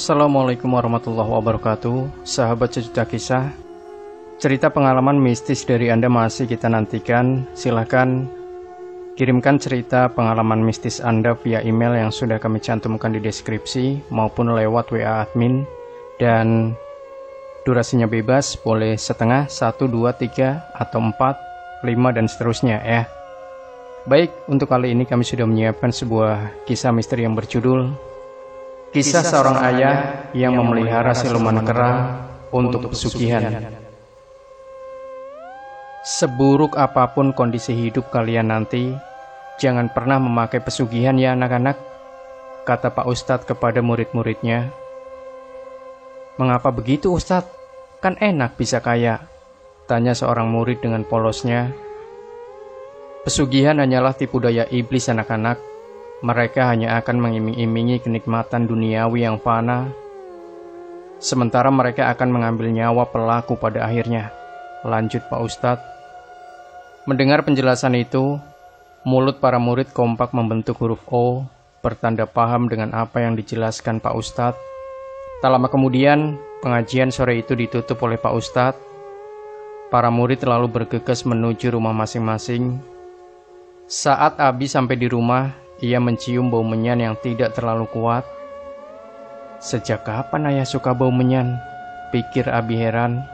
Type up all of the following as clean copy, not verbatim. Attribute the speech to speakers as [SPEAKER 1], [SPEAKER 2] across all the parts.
[SPEAKER 1] Assalamualaikum warahmatullahi wabarakatuh. Sahabat Sejuta Kisah, cerita pengalaman mistis dari Anda masih kita nantikan. Silahkan kirimkan cerita pengalaman mistis Anda via email yang sudah kami cantumkan di deskripsi maupun lewat WA admin. Dan durasinya bebas, boleh setengah, 1, 2, 3, atau 4, 5, dan seterusnya ya. Baik, untuk kali ini kami sudah menyiapkan sebuah kisah misteri yang berjudul Kisah Seorang Ayah yang Memelihara Siluman Kera untuk Pesugihan. Seburuk apapun kondisi hidup kalian nanti, jangan pernah memakai pesugihan ya anak-anak, kata Pak Ustadz kepada murid-muridnya. Mengapa begitu Ustadz? Kan enak bisa kaya, tanya seorang murid dengan polosnya. Pesugihan hanyalah tipu daya iblis anak-anak. Mereka hanya akan mengiming-imingi kenikmatan duniawi yang fana, sementara mereka akan mengambil nyawa pelaku pada akhirnya, lanjut Pak Ustadz. Mendengar penjelasan itu, mulut para murid kompak membentuk huruf O, bertanda paham dengan apa yang dijelaskan Pak Ustadz. Tak lama kemudian, pengajian sore itu ditutup oleh Pak Ustadz. Para murid lalu bergegas menuju rumah masing-masing. Saat Abi sampai di rumah, ia mencium bau menyan yang tidak terlalu kuat. Sejak kapan ayah suka bau menyan? Pikir Abi heran.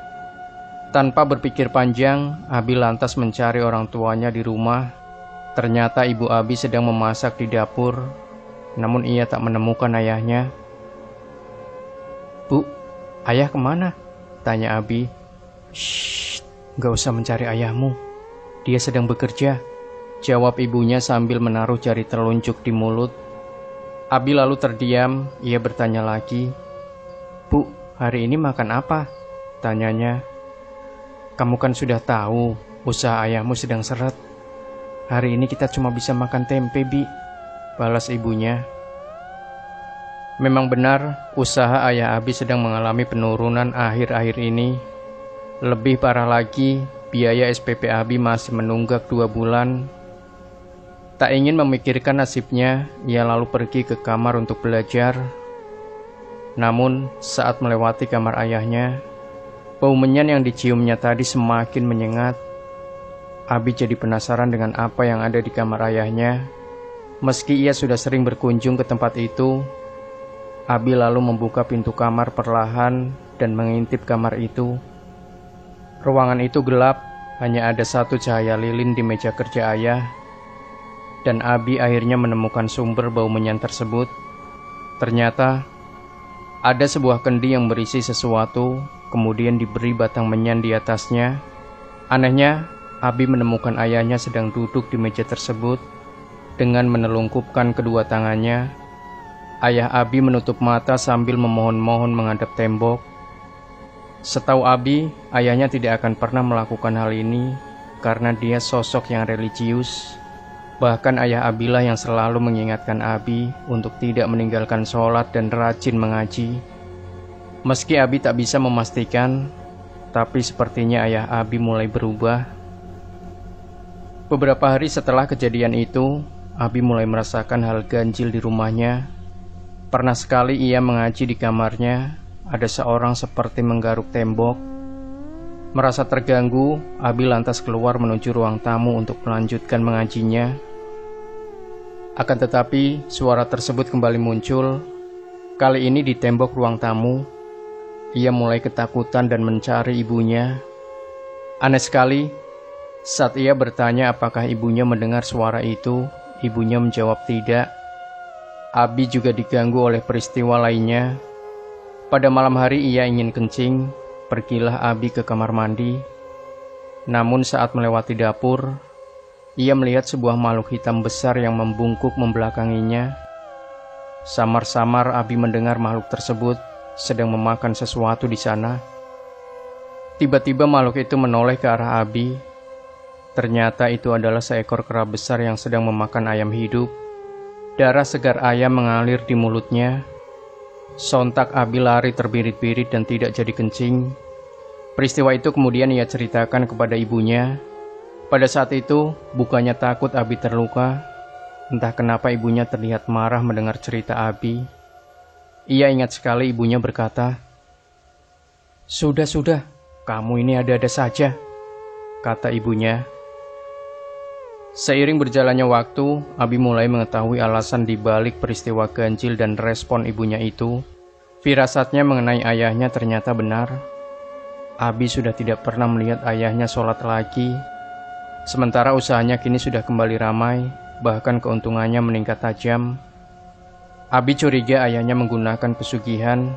[SPEAKER 1] Tanpa berpikir panjang, Abi lantas mencari orang tuanya di rumah. Ternyata ibu Abi sedang memasak di dapur, namun ia tak menemukan ayahnya. Bu, ayah kemana? Tanya Abi. Shh, gak usah mencari ayahmu. Dia sedang bekerja, jawab ibunya sambil menaruh jari telunjuk di mulut. Abi lalu terdiam, ia bertanya lagi. Bu, hari ini makan apa? Tanyanya. Kamu kan sudah tahu, usaha ayahmu sedang seret. Hari ini kita cuma bisa makan tempe, Bi, balas ibunya. Memang benar, usaha ayah Abi sedang mengalami penurunan akhir-akhir ini. Lebih parah lagi, biaya SPP Abi masih menunggak 2 bulan. Tak ingin memikirkan nasibnya, ia lalu pergi ke kamar untuk belajar. Namun, saat melewati kamar ayahnya, bau menyan yang diciumnya tadi semakin menyengat. Abi jadi penasaran dengan apa yang ada di kamar ayahnya. Meski ia sudah sering berkunjung ke tempat itu, Abi lalu membuka pintu kamar perlahan dan mengintip kamar itu. Ruangan itu gelap, hanya ada satu cahaya lilin di meja kerja ayah. Dan Abi akhirnya menemukan sumber bau menyan tersebut. Ternyata ada sebuah kendi yang berisi sesuatu, kemudian diberi batang menyan di atasnya. Anehnya, Abi menemukan ayahnya sedang duduk di meja tersebut dengan menelungkupkan kedua tangannya. Ayah Abi menutup mata sambil memohon-mohon menghadap tembok. Setahu Abi, ayahnya tidak akan pernah melakukan hal ini karena dia sosok yang religius. Bahkan ayah Abilah yang selalu mengingatkan Abi untuk tidak meninggalkan sholat dan rajin mengaji. Meski Abi tak bisa memastikan, tapi sepertinya ayah Abi mulai berubah. Beberapa hari setelah kejadian itu, Abi mulai merasakan hal ganjil di rumahnya. Pernah sekali ia mengaji di kamarnya, ada seorang seperti menggaruk tembok. Merasa terganggu, Abi lantas keluar menuju ruang tamu untuk melanjutkan mengajinya. Akan tetapi, suara tersebut kembali muncul. Kali ini di tembok ruang tamu. Ia mulai ketakutan dan mencari ibunya. Aneh sekali, saat ia bertanya apakah ibunya mendengar suara itu, ibunya menjawab tidak. Abi juga diganggu oleh peristiwa lainnya. Pada malam hari ia ingin kencing, pergilah Abi ke kamar mandi. Namun saat melewati dapur, ia melihat sebuah makhluk hitam besar yang membungkuk membelakanginya. Samar-samar Abi mendengar makhluk tersebut sedang memakan sesuatu di sana. Tiba-tiba makhluk itu menoleh ke arah Abi. Ternyata itu adalah seekor kera besar yang sedang memakan ayam hidup. Darah segar ayam mengalir di mulutnya. Sontak Abi lari terbirit-birit dan tidak jadi kencing. Peristiwa itu kemudian ia ceritakan kepada ibunya. Pada saat itu, bukannya takut Abi terluka, entah kenapa ibunya terlihat marah mendengar cerita Abi. Ia ingat sekali ibunya berkata, "Sudah, kamu ini ada-ada saja," kata ibunya. Seiring berjalannya waktu, Abi mulai mengetahui alasan di balik peristiwa ganjil dan respon ibunya itu. Firasatnya mengenai ayahnya ternyata benar. Abi sudah tidak pernah melihat ayahnya sholat lagi. Sementara usahanya kini sudah kembali ramai, bahkan keuntungannya meningkat tajam. Abi curiga ayahnya menggunakan pesugihan.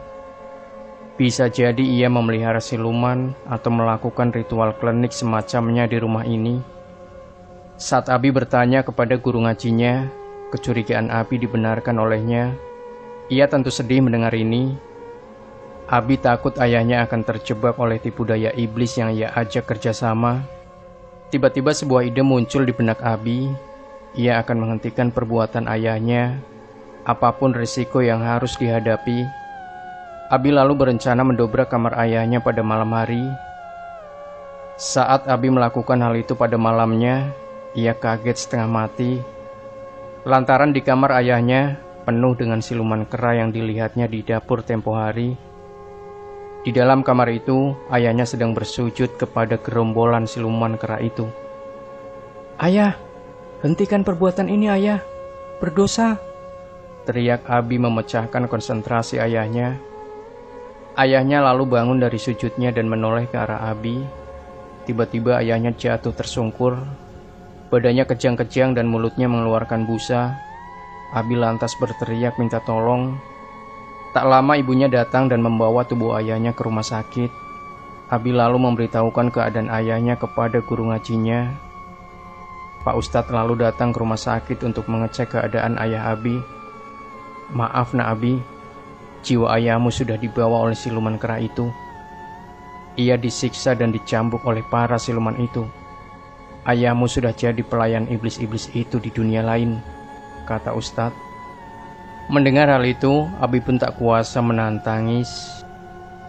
[SPEAKER 1] Bisa jadi ia memelihara siluman atau melakukan ritual klinik semacamnya di rumah ini. Saat Abi bertanya kepada guru ngajinya, kecurigaan Abi dibenarkan olehnya. Ia tentu sedih mendengar ini. Abi takut ayahnya akan terjebak oleh tipu daya iblis yang ia ajak kerjasama. Tiba-tiba sebuah ide muncul di benak Abi. Ia akan menghentikan perbuatan ayahnya, apapun risiko yang harus dihadapi. Abi lalu berencana mendobrak kamar ayahnya pada malam hari. Saat Abi melakukan hal itu pada malamnya, ia kaget setengah mati, lantaran di kamar ayahnya penuh dengan siluman kera yang dilihatnya di dapur tempo hari. Di dalam kamar itu, ayahnya sedang bersujud kepada gerombolan siluman kera itu. "Ayah, hentikan perbuatan ini ayah, berdosa!" teriak Abi memecahkan konsentrasi ayahnya. Ayahnya lalu bangun dari sujudnya dan menoleh ke arah Abi. Tiba-tiba ayahnya jatuh tersungkur. Badannya kejang-kejang dan mulutnya mengeluarkan busa. Abi lantas berteriak minta tolong. Tak lama ibunya datang dan membawa tubuh ayahnya ke rumah sakit. Abi lalu memberitahukan keadaan ayahnya kepada guru ngajinya. Pak Ustadz lalu datang ke rumah sakit untuk mengecek keadaan ayah Abi. "Maaf nak Abi, jiwa ayahmu sudah dibawa oleh siluman kera itu. Ia disiksa dan dicambuk oleh para siluman itu. Ayahmu sudah jadi pelayan iblis-iblis itu di dunia lain," kata Ustadz. Mendengar hal itu, Abi pun tak kuasa menahan tangis.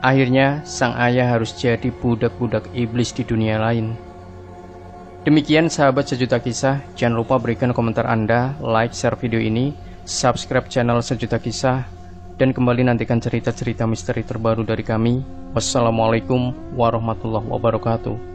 [SPEAKER 1] Akhirnya, sang ayah harus jadi budak-budak iblis di dunia lain. Demikian sahabat Sejuta Kisah, jangan lupa berikan komentar Anda, like, share video ini, subscribe channel Sejuta Kisah, dan kembali nantikan cerita-cerita misteri terbaru dari kami. Wassalamualaikum warahmatullahi wabarakatuh.